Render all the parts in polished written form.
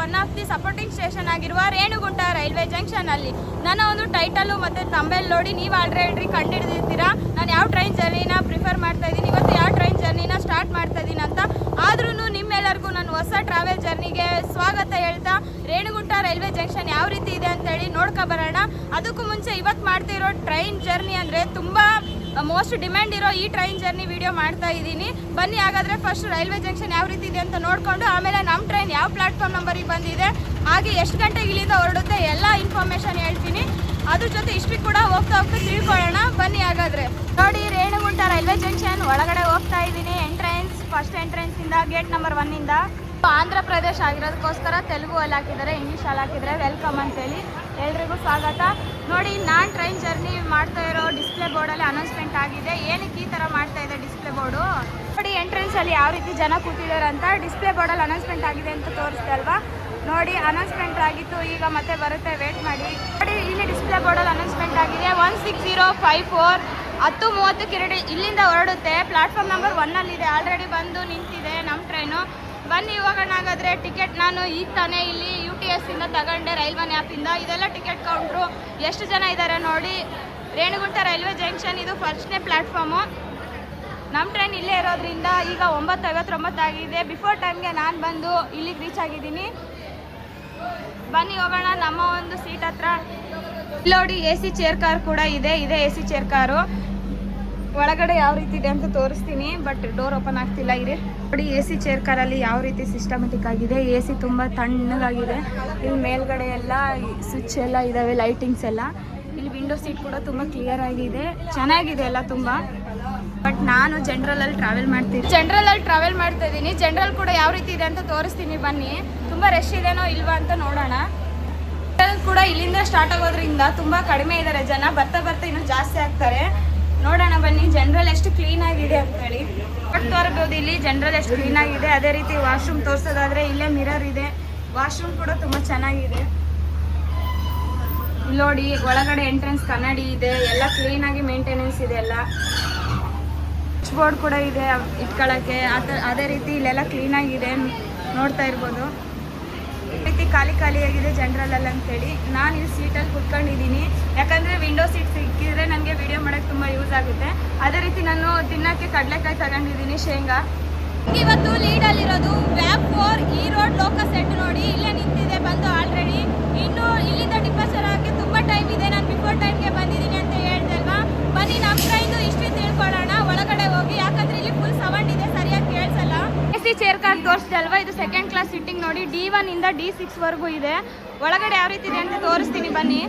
One of the supporting station ಆಗಿರುವ Renigunta railway junction ಅಲ್ಲಿ ನನ್ನ ಒಂದು ಟೈಟಲು ಮತ್ತೆ ಥಂಬ್ನೇಲ್ ನೋಡಿ ನೀವು ಆಲ್ರೆಡಿ ಕಂಡುಹಿಡಿದಿರ್ತೀರಾ ನಾನು ಯಾವ ಟ್ರೈನ್ ಜರ್ನಿನ ಪ್ರಿಫರ್ ಮಾಡ್ತಾ ಇದ್ದೀನಿ, ಇವತ್ತು ಯಾವ ಟ್ರೈನ್ ಜರ್ನಿನ ಸ್ಟಾರ್ಟ್ ಮಾಡ್ತಾ ಇದ್ದೀನಿ ಅಂತ. ಆದ್ರೂ ನಿಮ್ಮೆಲ್ಲರಿಗೂ ನಾನು ಹೊಸ ಟ್ರಾವೆಲ್ ಜರ್ನಿಗೆ ಸ್ವಾಗತ ಹೇಳ್ತಾ ರೇಣುಗುಂಟ ರೈಲ್ವೆ ಜಂಕ್ಷನ್ ಯಾವ ರೀತಿ ಇದೆ ಅಂತೇಳಿ ನೋಡ್ಕೊ ಬರೋಣ. ಅದಕ್ಕೂ ಮುಂಚೆ ಇವತ್ತು ಮಾಡ್ತಿರೋ ಟ್ರೈನ್ ಜರ್ನಿ ಅಂದರೆ ತುಂಬ ಮೋಸ್ಟ್ ಡಿಮ್ಯಾಂಡ್ ಇರೋ ಈ ಟ್ರೈನ್ ಜರ್ನಿ ವಿಡಿಯೋ ಮಾಡ್ತಾ ಇದ್ದೀನಿ. ಬನ್ನಿ ಹಾಗಾದರೆ ಫಸ್ಟ್ ರೈಲ್ವೆ ಜಂಕ್ಷನ್ ಯಾವ ರೀತಿ ಇದೆ ಅಂತ ನೋಡಿಕೊಂಡು ಆಮೇಲೆ ನಮ್ಮ ಟ್ರೈನ್ ಯಾವ ಪ್ಲಾಟ್ಫಾರ್ಮ್ ನಂಬರಿಗೆ ಬಂದಿದೆ, ಹಾಗೆ ಎಷ್ಟು ಗಂಟೆಗೆ ಇಲ್ಲಿಂದ ಹೊರಡುತ್ತೆ ಎಲ್ಲ ಇನ್ಫಾರ್ಮೇಷನ್ ಹೇಳ್ತೀನಿ. ಅದ್ರ ಜೊತೆ ಹಿಸ್ಟ್ರಿ ಕೂಡ ಹೋಗ್ತಾ ತಿಳ್ಕೊಳ್ಳೋಣ. ಬನ್ನಿ ಹಾಗಾದರೆ. ನೋಡಿ, ರೇಣುಗುಂಟ ರೈಲ್ವೆ ಜಂಕ್ಷನ್ ಒಳಗಡೆ ಹೋಗ್ತಾ ಇದ್ದೀನಿ. ಫಸ್ಟ್ ಎಂಟ್ರೆನ್ಸ್ ಇಂದ ಗೇಟ್ ನಂಬರ್ 1 ಇಂದ. ಆಂಧ್ರ ಪ್ರದೇಶ್ ಆಗಿರೋದಕ್ಕೋಸ್ಕರ ತೆಲುಗು ಅಲ್ಲಿ ಹಾಕಿದ್ದಾರೆ, ಇಂಗ್ಲೀಷ್ ಅಲ್ಲಿ ಹಾಕಿದ್ದಾರೆ. ವೆಲ್ಕಮ್ ಅಂತೇಳಿ ಎಲ್ರಿಗೂ ಸ್ವಾಗತ. ನೋಡಿ, ನಾನು ಟ್ರೈನ್ ಜರ್ನಿ ಮಾಡ್ತಾ ಇರೋ ಡಿಸ್ಪ್ಲೇ ಬೋರ್ಡಲ್ಲಿ ಅನೌನ್ಸ್ಮೆಂಟ್ ಆಗಿದೆ. ಏನಕ್ಕೆ ಈ ಥರ ಮಾಡ್ತಾ ಇದೆ ಡಿಸ್ಪ್ಲೇ ಬೋರ್ಡು ನೋಡಿ, ಎಂಟ್ರೆನ್ಸ್ ಅಲ್ಲಿ ಯಾವ ರೀತಿ ಜನ ಕೂತಿದ್ದಾರೆ ಅಂತ ಡಿಸ್ಪ್ಲೇ ಬೋರ್ಡಲ್ಲಿ ಅನೌನ್ಸ್ಮೆಂಟ್ ಆಗಿದೆ ಅಂತ ತೋರಿಸ್ದೆ ಅಲ್ವಾ. ನೋಡಿ, ಅನೌನ್ಸ್ಮೆಂಟ್ ಆಗಿತ್ತು, ಈಗ ಮತ್ತೆ ಬರುತ್ತೆ, ವೇಟ್ ಮಾಡಿ. ನೋಡಿ, ಇಲ್ಲಿ ಡಿಸ್ಪ್ಲೇ ಬೋರ್ಡಲ್ಲಿ ಅನೌನ್ಸ್ಮೆಂಟ್ ಆಗಿದೆ 16054 10:30 ಇಲ್ಲಿಂದ ಹೊರಡುತ್ತೆ. ಪ್ಲಾಟ್ಫಾರ್ಮ್ ನಂಬರ್ 1 ಅಲ್ಲಿದೆ, ಆಲ್ರೆಡಿ ಬಂದು ನಿಂತಿದೆ ನಮ್ಮ ಟ್ರೈನು. ಬನ್ನಿ ಹೋಗೋಣ ಹಾಗಾದರೆ. ಟಿಕೆಟ್ ನಾನು ಈಗ ತಾನೇ ಇಲ್ಲಿ UTS ಇಂದ ತಗೊಂಡೆ, ರೈಲ್ವೆ ಆ್ಯಪಿಂದ. ಇದೆಲ್ಲ ಟಿಕೆಟ್ ಕೌಂಟ್ರು, ಎಷ್ಟು ಜನ ಇದ್ದಾರೆ ನೋಡಿ. ರೇಣುಗುಂಟ ರೈಲ್ವೆ ಜಂಕ್ಷನ್ ಇದು ಫಸ್ಟ್ನೇ ಪ್ಲಾಟ್ಫಾರ್ಮು. ನಮ್ಮ ಟ್ರೈನ್ ಇಲ್ಲೇ ಇರೋದ್ರಿಂದ ಈಗ 9:59 ಆಗಿದೆ. ಬಿಫೋರ್ ಟೈಮ್ಗೆ ನಾನು ಬಂದು ಇಲ್ಲಿಗೆ ರೀಚ್ ಆಗಿದ್ದೀನಿ. ಬನ್ನಿ ಹೋಗೋಣ ನಮ್ಮ ಒಂದು ಸೀಟ್ ಹತ್ರ. ನೋಡಿ, AC ಚೇರ್ ಕಾರ್ ಕೂಡ ಇದೆ, ಇದೇ AC ಚೇರ್ ಕಾರು. ಒಳಗಡೆ ಯಾವ ರೀತಿ ಇದೆ ಅಂತ ತೋರಿಸ್ತೀನಿ, ಬಟ್ ಡೋರ್ ಓಪನ್ ಆಗ್ತಿಲ್ಲ. ಇರಿ ನೋಡಿ, AC ಚೇರ್ ಕಾರಲ್ಲಿ ಯಾವ ರೀತಿ ಸಿಸ್ಟಮೆಟಿಕ್ ಆಗಿದೆ. AC ತುಂಬ ತಣ್ಣಗಾಗಿದೆ. ಇಲ್ಲಿ ಮೇಲ್ಗಡೆ ಎಲ್ಲ ಸ್ವಿಚ್ ಎಲ್ಲ ಇದ್ದಾವೆ, ಲೈಟಿಂಗ್ಸ್ ಎಲ್ಲ. ಇಲ್ಲಿ ವಿಂಡೋ ಸೀಟ್ ಕೂಡ ತುಂಬ ಕ್ಲಿಯರ್ ಆಗಿದೆ, ಚೆನ್ನಾಗಿದೆ ಎಲ್ಲ ತುಂಬ. ಬಟ್ ನಾನು ಜನರಲಲ್ಲಿ ಟ್ರಾವೆಲ್ ಮಾಡ್ತಾ ಇದ್ದೀನಿ. ಜನರಲ್ ಕೂಡ ಯಾವ ರೀತಿ ಇದೆ ಅಂತ ತೋರಿಸ್ತೀನಿ ಬನ್ನಿ. ತುಂಬ ರಶ್ ಇದೆನೋ ಇಲ್ವಾ ಅಂತ ನೋಡೋಣ. ಕೂಡ ಇಲ್ಲಿಂದ ಸ್ಟಾರ್ಟ್ ಆಗೋದ್ರಿಂದ ತುಂಬ ಕಡಿಮೆ ಇದ್ದಾರೆ ಜನ, ಬರ್ತಾ ಇನ್ನೂ ಜಾಸ್ತಿ ಆಗ್ತಾರೆ. ನೋಡೋಣ ಬನ್ನಿ ಜನರಲ್ ಎಷ್ಟು ಕ್ಲೀನ್ ಆಗಿದೆ ಅಂತೇಳಿ. ಬಟ್ ತೋರ್ಬೋದು ಇಲ್ಲಿ ಜನರಲ್ ಎಷ್ಟು ಕ್ಲೀನ್ ಆಗಿದೆ. ಅದೇ ರೀತಿ ವಾಶ್ರೂಮ್ ತೋರಿಸೋದಾದ್ರೆ ಇಲ್ಲೇ ಮಿರರ್ ಇದೆ, ವಾಶ್ರೂಮ್ ಕೂಡ ತುಂಬ ಚೆನ್ನಾಗಿದೆ. ಇಲ್ಲಿ ನೋಡಿ, ಒಳಗಡೆ ಎಂಟ್ರೆನ್ಸ್ ಕನ್ನಡಿ ಇದೆ, ಎಲ್ಲ ಕ್ಲೀನ್ ಆಗಿ ಮೇಂಟೆನೆನ್ಸ್ ಇದೆ ಎಲ್ಲ. ಸ್ವಿಚ್ ಬೋರ್ಡ್ ಕೂಡ ಇದೆ ಇಟ್ಕೊಳ್ಳೋಕ್ಕೆ. ಅದೇ ರೀತಿ ಇಲ್ಲೆಲ್ಲ ಕ್ಲೀನ್ ಆಗಿದೆ, ನೋಡ್ತಾ ಇರ್ಬೋದು. ರೀತಿ ಖಾಲಿಯಾಗಿದೆ ಜನರಲಲ್ಲಿ ಅಂತೇಳಿ. ನಾನು ಇಲ್ಲಿ ಸೀಟಲ್ಲಿ ಕುತ್ಕೊಂಡಿದ್ದೀನಿ, ಯಾಕಂದರೆ ವಿಂಡೋ ಸೀಟ್ ಸಿಕ್ಕಿದ್ರೆ ನನಗೆ ವಿಡಿಯೋ ಮಾಡೋಕ್ಕೆ ತುಂಬ ಯೂಸ್ ಆಗುತ್ತೆ. ಅದೇ ರೀತಿ ನಾನು ತಿನ್ನೋಕ್ಕೆ ಕಡಲೆಕಾಯಿ ತಗೊಂಡಿದ್ದೀನಿ, ಶೇಂಗಾ. ಇವತ್ತು ಲೀಡಲ್ಲಿರೋದು ವ್ಯಾಪ್ 4 ಈ ರೋಡ್ ಲೋಕಲ್ ಸೆಟ್. ನೋಡಿ, ಇಲ್ಲೇ ನಿಂತಿದೆ ಬಂದು ಆಲ್ರೆಡಿ. ಇನ್ನು ಇಲ್ಲಿಂದ ಡಿಪಾರ್ಚರ್ ಆಗೋಕ್ಕೆ ತುಂಬ ಟೈಮ್ ಇದೆ. ನಾನು ಬಿಫೋರ್ ಟೈಮ್ಗೆ ಬಂದಿದ್ದೀನಿ ಅಂತ ಹೇಳ್ದೆ ಅಲ್ವಾ. ಬನ್ನಿ ನಮ್ಮ ಟ್ರೈನು ಹಿಸ್ಟ್ರಿ ತಿಳ್ಕೊಳ್ಳೋಣ ಒಳಗಡೆ ಹೋಗಿ, ಯಾಕಂದರೆ ಇಲ್ಲಿ ಫುಲ್ ಸೌಂಡ್ ಇದೆ, ಸರಿಯಾಗಿ ಕೇಳಿಸಲ್ಲ. AC ಚೇರ್ ಕಾರ್ ತೋರಿಸ್ದೆ ಅಲ್ವಾ, ಇದು ಸೆಕೆಂಡ್ ಕ್ಲಾಸ್ ಸಿಟ್ಟಿಂಗ್. ನೋಡಿ, D1 ಇಂದ D6 ವರೆಗೂ ಇದೆ. ಒಳಗಡೆ ಯಾವ ರೀತಿ ಇದೆ ಅಂತ ತೋರಿಸ್ತೀನಿ ಬನ್ನಿ.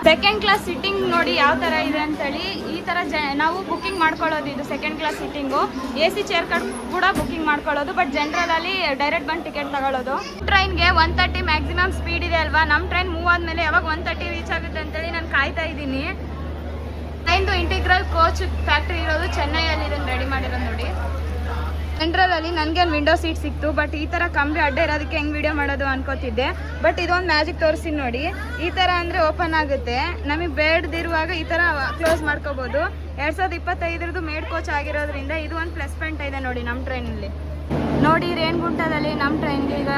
ಸೆಕೆಂಡ್ ಕ್ಲಾಸ್ ಸಿಟ್ಟಿಂಗ್ ನೋಡಿ ಯಾವ ಥರ ಇದೆ ಅಂತೇಳಿ. ಈ ಥರ ನಾವು ಬುಕ್ಕಿಂಗ್ ಮಾಡ್ಕೊಳ್ಳೋದು, ಇದು second class sitting. AC chair car ಕೂಡ ಬುಕ್ಕಿಂಗ್ ಮಾಡ್ಕೊಳ್ಳೋದು, ಬಟ್ ಜನರಲಲ್ಲಿ ಡೈರೆಕ್ಟ್ ಬಂದು ಟಿಕೆಟ್ ತಗೊಳ್ಳೋದು. ಟ್ರೈನ್ಗೆ 130 ಮ್ಯಾಕ್ಸಿಮಮ್ ಸ್ಪೀಡ್ ಇದೆ ಅಲ್ವಾ. ನಮ್ಮ ಟ್ರೈನ್ ಮೂವ್ ಆದಮೇಲೆ ಯಾವಾಗ 130 ರೀಚ್ ಆಗುತ್ತೆ ಅಂತೇಳಿ ನಾನು ಕಾಯ್ತಾ ಇದ್ದೀನಿ. ಟ್ರೈನ್ದು ಇಂಟಿಗ್ರಲ್ ಕೋಚ್ ಫ್ಯಾಕ್ಟ್ರಿ ಇರೋದು ಚೆನ್ನೈಯಲ್ಲಿ ಇದನ್ನು ರೆಡಿ ಮಾಡಿರೋದು ನೋಡಿ. ಜನರಲಲ್ಲಿ ನನಗೆ ವಿಂಡೋ ಸೀಟ್ ಸಿಕ್ತು, ಬಟ್ ಈ ಥರ ಕಂಬಿ ಅಡ್ಡ ಇರೋದಕ್ಕೆ ಹೆಂಗೆ ವಿಡಿಯೋ ಮಾಡೋದು ಅನ್ಕೋತಿದ್ದೆ. ಬಟ್ ಇದೊಂದು ಮ್ಯಾಜಿಕ್ ತೋರಿಸ್ತೀನಿ ನೋಡಿ. ಈ ಥರ ಅಂದರೆ ಓಪನ್ ಆಗುತ್ತೆ, ನಮಗೆ ಬೇಡದಿರುವಾಗ ಈ ಥರ ಕ್ಲೋಸ್ ಮಾಡ್ಕೋಬೋದು. 2025 ಮೇಡ್ ಕೋಚ್ ಆಗಿರೋದ್ರಿಂದ ಇದು ಒಂದು ಪ್ಲಸ್ ಪಾಯಿಂಟ್ ಇದೆ ನೋಡಿ ನಮ್ಮ ಟ್ರೈನಲ್ಲಿ. ನೋಡಿ, ರೇಣುಗುಂಟದಲ್ಲಿ ನಮ್ಮ ಟ್ರೈನ್ಗೆ ಈಗ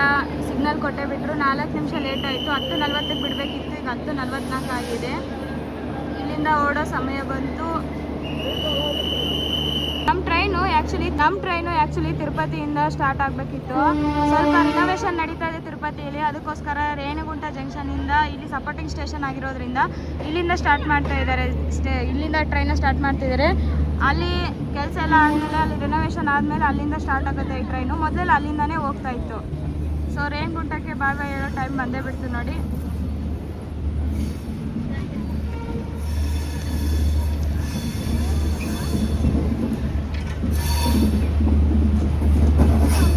ಸಿಗ್ನಲ್ ಕೊಟ್ಟೆ ಬಿಟ್ಟರು. 4 ನಿಮಿಷ ಲೇಟ್ ಆಯಿತು. 10:40ಕ್ಕೆ ಬಿಡಬೇಕಿತ್ತು, ಈಗ 10:44 ಆಗಿದೆ. ಇಲ್ಲಿಂದ ಓಡೋ ಸಮಯ ಬಂತು. ನಮ್ಮ ಟ್ರೈನು ಆ್ಯಕ್ಚುಲಿ ತಿರುಪತಿಯಿಂದ ಸ್ಟಾರ್ಟ್ ಆಗಬೇಕಿತ್ತು. ಸ್ವಲ್ಪ ರಿನೋವೇಷನ್ ನಡೀತಾ ಇದೆ ತಿರುಪತಿಯಲ್ಲಿ, ಅದಕ್ಕೋಸ್ಕರ ರೇಣುಗುಂಟ ಜಂಕ್ಷನಿಂದ ಇಲ್ಲಿ ಸಪೋರ್ಟಿಂಗ್ ಸ್ಟೇಷನ್ ಆಗಿರೋದ್ರಿಂದ ಇಲ್ಲಿಂದ ಸ್ಟಾರ್ಟ್ ಮಾಡ್ತಾ ಇದ್ದಾರೆ. ಇಲ್ಲಿಂದ ಟ್ರೈನ ಸ್ಟಾರ್ಟ್ ಮಾಡ್ತಿದ್ದಾರೆ. ಅಲ್ಲಿ ಕೆಲಸ ಎಲ್ಲ ಆದಮೇಲೆ, ಅಲ್ಲಿ ರಿನೋವೇಷನ್ ಆದಮೇಲೆ ಅಲ್ಲಿಂದ ಸ್ಟಾರ್ಟ್ ಆಗುತ್ತೆ ಈ ಟ್ರೈನು. ಮೊದಲು ಅಲ್ಲಿಂದನೇ ಹೋಗ್ತಾ ಇತ್ತು. ಸೊ ರೇಣುಗುಂಟಕ್ಕೆ ಬಾಯ್ ಹೇಳೋ ಟೈಮ್ ಬಂದೇ ಬಿಡ್ತು ನೋಡಿ.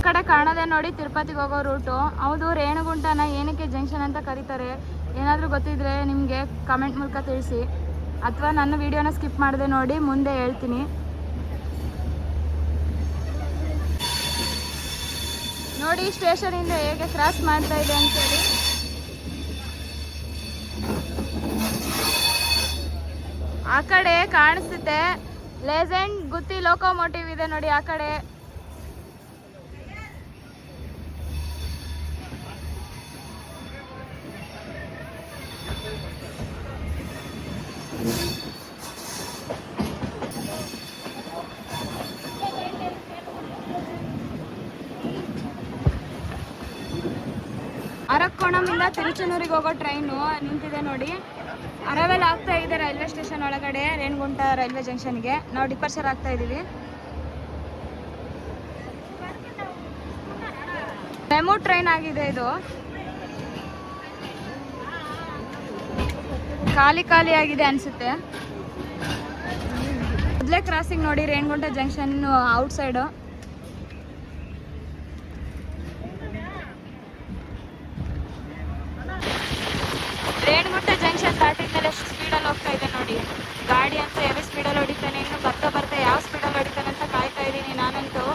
ಕಡೆ ಕಾಣೋದೆ ನೋಡಿ ತಿರುಪತಿಗೆ ಹೋಗೋ ರೂಟು. ಹೌದು, ರೇಣುಗುಂಟನ ಏನಕ್ಕೆ ಜಂಕ್ಷನ್ ಅಂತ ಕರೀತಾರೆ, ಏನಾದರೂ ಗೊತ್ತಿದ್ರೆ ನಿಮಗೆ ಕಮೆಂಟ್ ಮೂಲಕ ತಿಳಿಸಿ, ಅಥವಾ ನನ್ನ ವಿಡಿಯೋನ ಸ್ಕಿಪ್ ಮಾಡದೆ ನೋಡಿ, ಮುಂದೆ ಹೇಳ್ತೀನಿ. ನೋಡಿ ಸ್ಟೇಷನಿಂದ ಹೇಗೆ ಕ್ರಾಸ್ ಮಾಡ್ತಾ ಇದೆ ಅಂತೇಳಿ. ಆ ಕಡೆ ಕಾಣಿಸುತ್ತೆ ಲೆಜೆಂಡ್ ಗುತ್ತಿ ಲೋಕೋಮೋಟಿವ್ ಇದೆ ನೋಡಿ ಆ ಕಡೆ. ಅರಕ್ಕೋಣಮಿಂದ ತಿರುಚನೂರಿಗೆ ಹೋಗೋ ಟ್ರೈನು ನಿಂತಿದೆ ನೋಡಿ. ಅರವೆಲ್ ಆಗ್ತಾ ಇದೆ ರೈಲ್ವೆ ಸ್ಟೇಷನ್ ಒಳಗಡೆ ರೇಣಿಗುಂಟ ರೈಲ್ವೆ ಜಂಕ್ಷನ್ಗೆ. ನಾವು ಡಿಪಾರ್ಚರ್ ಆಗ್ತಾ ಇದೀವಿ. ಮೆಮು ಟ್ರೈನ್ ಆಗಿದೆ ಇದು. ಖಾಲಿ ಆಗಿದೆ ಅನ್ಸುತ್ತೆ. ಮೊದಲೇ ಕ್ರಾಸಿಂಗ್ ನೋಡಿ Renigunta junction out side. Renigunta junction ದಾಟಿದ ಮೇಲೆ ಎಷ್ಟು ಸ್ಪೀಡಲ್ಲಿ ಹೋಗ್ತಾ ಇದೆ ನೋಡಿ. ಗಾಡಿ ಅಂತ ಹೆವಿ ಸ್ಪೀಡಲ್ಲಿ ಹೊಡಿತಾನೆ. ಇನ್ನು ಬರ್ತಾ ಯಾವ ಸ್ಪೀಡಲ್ಲಿ ಹೊಡಿತಾನೆ ಅಂತ ಕಾಯ್ತಾ ಇದ್ದೀನಿ ನಾನಂತೂ.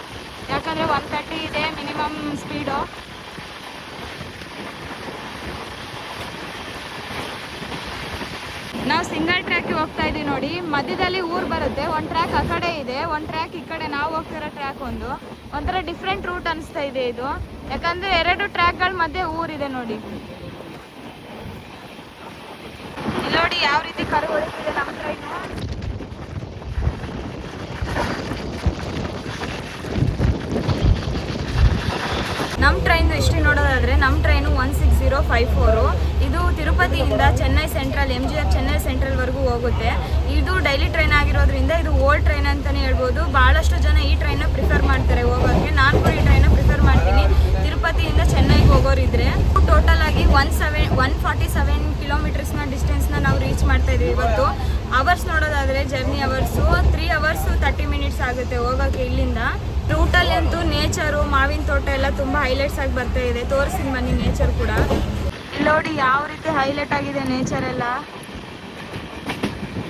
ಯಾಕಂದರೆ 130 ಇದೆ ಮಿನಿಮಮ್ ಸ್ಪೀಡು. ನಾವು ಸಿಂಗಲ್ ಟ್ರ್ಯಾಕಿಗೆ ಹೋಗ್ತಾ ಇದೀವಿ ನೋಡಿ. ಮಧ್ಯದಲ್ಲಿ ಊರು ಬರುತ್ತೆ. ಒಂದು ಟ್ರ್ಯಾಕ್ ಆ ಕಡೆ ಇದೆ, ಒಂದು ಟ್ರ್ಯಾಕ್ ಈ ಕಡೆ ನಾವು ಹೋಗ್ತಿರೋ ಟ್ರ್ಯಾಕ್. ಒಂಥರ ಡಿಫ್ರೆಂಟ್ ರೂಟ್ ಅನಿಸ್ತಾ ಇದೆ ಇದು. ಯಾಕಂದರೆ 2 ಟ್ರ್ಯಾಕ್ಗಳ ಮಧ್ಯೆ ಊರಿದೆ ನೋಡಿ. ಇಲ್ಲಿ ನೋಡಿ ಯಾವ ರೀತಿ ಕರು ಹೊಡಿತಿದೆ ನಮ್ಮ ಟ್ರೈನು. ನಮ್ಮ ಟ್ರೈನು ಹಿಸ್ಟ್ರಿ ನೋಡೋದಾದರೆ ನಮ್ಮ ಟ್ರೈನು 16054. ಇದು ತಿರುಪತಿಯಿಂದ ಚೆನ್ನೈ ಸೆಂಟ್ರಲ್ MGR ಚೆನ್ನೈ ಸೆಂಟ್ರಲ್ವರೆಗೂ ಹೋಗುತ್ತೆ. ಇದು ಡೈಲಿ ಟ್ರೈನ್ ಆಗಿರೋದ್ರಿಂದ ಇದು ಓಲ್ಡ್ ಟ್ರೈನ್ ಅಂತಲೇ ಹೇಳ್ಬೋದು. ಭಾಳಷ್ಟು ಜನ ಈ ಟ್ರೈನ್ನ ಪ್ರಿಫರ್ ಮಾಡ್ತಾರೆ ಹೋಗೋಕ್ಕೆ. ನಾನು ಕೂಡ ಈ ಟ್ರೈನ್ನ ಪ್ರಿಫರ್ ಮಾಡ್ತೀನಿ ತಿರುಪತಿಯಿಂದ ಚೆನ್ನೈಗೆ ಹೋಗೋರಿದ್ರೆ. ಟೋಟಲ್ ಆಗಿ 147 ಕಿಲೋಮೀಟರ್ಸ್ನ ಡಿಸ್ಟೆನ್ಸ್ನ ನಾವು ರೀಚ್ ಮಾಡ್ತಾ ಇದ್ದೀವಿ ಇವತ್ತು. ಅವರ್ಸ್ ನೋಡೋದಾದರೆ ಜರ್ನಿ ಅವರ್ಸು 3 hours 30 minutes ಆಗುತ್ತೆ ಹೋಗೋಕ್ಕೆ ಇಲ್ಲಿಂದ. ರೂಟಲ್ಲಿ ಅಂತೂ ನೇಚರು, ಮಾವಿನ ತೋಟ ಎಲ್ಲ ತುಂಬ ಹೈಲೈಟ್ಸ್ ಆಗಿ ಬರ್ತಾ ಇದೆ. ತೋರಿಸ್ತೀನಿ ಬನ್ನಿ ನೇಚರ್ ಕೂಡ. ಇಲ್ಲಿ ನೋಡಿ ಯಾವ ರೀತಿ ಹೈಲೈಟ್ ಆಗಿದೆ ನೇಚರ್ ಎಲ್ಲ.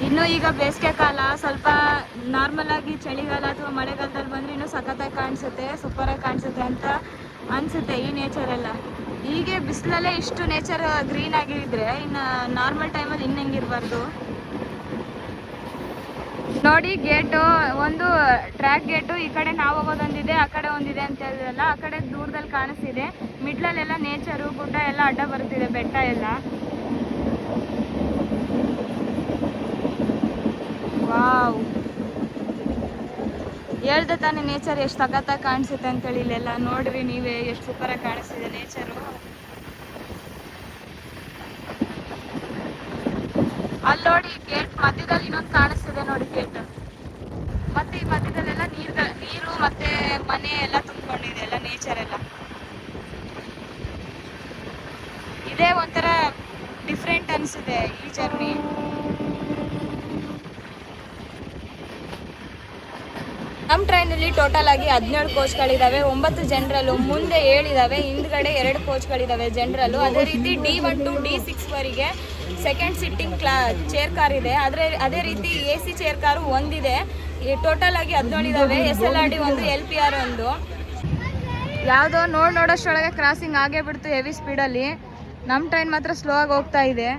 ಇನ್ನು ಈಗ ಬೇಸಿಗೆ ಕಾಲ, ಸ್ವಲ್ಪ ನಾರ್ಮಲ್ ಆಗಿ ಚಳಿಗಾಲ ಅಥವಾ ಮಳೆಗಾಲದಲ್ಲಿ ಬಂದರೆ ಇನ್ನೂ ಸಖತ್ತಾಗಿ ಕಾಣಿಸುತ್ತೆ, ಸೂಪರಾಗಿ ಕಾಣಿಸುತ್ತೆ ಅಂತ ಅನಿಸುತ್ತೆ ಈ ನೇಚರ್ ಎಲ್ಲ. ಹೀಗೆ ಬಿಸಿಲಲ್ಲೇ ಇಷ್ಟು ನೇಚರ್ ಗ್ರೀನ್ ಆಗಿದ್ರೆ ಇನ್ನು ನಾರ್ಮಲ್ ಟೈಮಲ್ಲಿ ಇನ್ನು ಹೆಂಗಿರಬಾರ್ದು ನೋಡಿ. ಗೇಟು ಒಂದು ಟ್ರ್ಯಾಕ್ ಗೇಟು ಈ ಕಡೆ ನಾವು ಹೋಗೋದೊಂದಿದೆ, ಆ ಕಡೆ ಒಂದಿದೆ ಅಂತ ಹೇಳಿದ್ರಲ್ಲ. ಆ ಕಡೆ ದೂರದಲ್ಲಿ ಕಾಣಿಸ್ತಿದೆ. ಮಿಡ್ಲಲ್ಲೆಲ್ಲ ನೇಚರು, ಗುಡ್ಡ ಎಲ್ಲ ಅಡ್ಡ ಬರ್ತಿದೆ, ಬೆಟ್ಟ ಎಲ್ಲ. ವಾವ್, ಹೇಳ್ದೆ ತಾನೇ ನೇಚರ್ ಎಷ್ಟು ಸಖತ್ತಾಗಿ ಕಾಣಿಸುತ್ತೆ ಅಂತೇಳಿ. ಇಲ್ಲೆಲ್ಲ ನೋಡ್ರಿ ನೀವೇ ಎಷ್ಟು ಸೂಪರಾಗಿ ಕಾಣಿಸ್ತಿದೆ ನೇಚರು. ಅಲ್ಲಿ ನೋಡಿ ಗೇಟ್ ಮಧ್ಯದಲ್ಲಿ ಇನ್ನೊಂದು ಕಾಣಿಸ್ತಿದೆ ನೋಡಿ ಗೇಟ್. ಮತ್ತೆ ಈ ಮಧ್ಯದಲ್ಲೆಲ್ಲ ನೀರು ಮತ್ತೆ ಮನೆ ಎಲ್ಲ ತುಂಬಿಕೊಂಡಿದೆ ಎಲ್ಲ ನೇಚರ್ ಎಲ್ಲ. ಇದೇ ಒಂಥರ ಡಿಫ್ರೆಂಟ್ ಅನಿಸಿದೆ ಈ ಜರ್ನಿ. ನಮ್ಮ ಟ್ರೈನಲ್ಲಿ ಟೋಟಲ್ ಆಗಿ 17 ಕೋಚ್ಗಳಿದ್ದಾವೆ. 9 ಜನರಲ್ಲು, ಮುಂದೆ 7 ಇದ್ದಾವೆ, ಹಿಂದ್ಗಡೆ 2 ಕೋಚ್ಗಳಿದ್ದಾವೆ ಜನರಲ್ಲು. ಅದೇ ರೀತಿ D1 to D6 ವರೆಗೆ ಸೆಕೆಂಡ್ ಸಿಟ್ಟಿಂಗ್ ಚೇರ್ ಕಾರ್ ಇದೆ. ಅದೇ ರೀತಿ AC ಚೇರ್ ಕಾರು ಒಂದಿದೆ. ಟೋಟಲ್ ಆಗಿ 17 ಇದ್ದಾವೆ. SLRD 1, LPR 1. ಯಾವುದೋ ನೋಡೋಷ್ಟೊಳಗೆ ಕ್ರಾಸಿಂಗ್ ಆಗೇ ಬಿಡ್ತು ಹೆವಿ ಸ್ಪೀಡಲ್ಲಿ. ನಮ್ಮ ಟ್ರೈನ್ ಮಾತ್ರ ಸ್ಲೋ ಆಗಿ ಹೋಗ್ತಾ ಇದೆ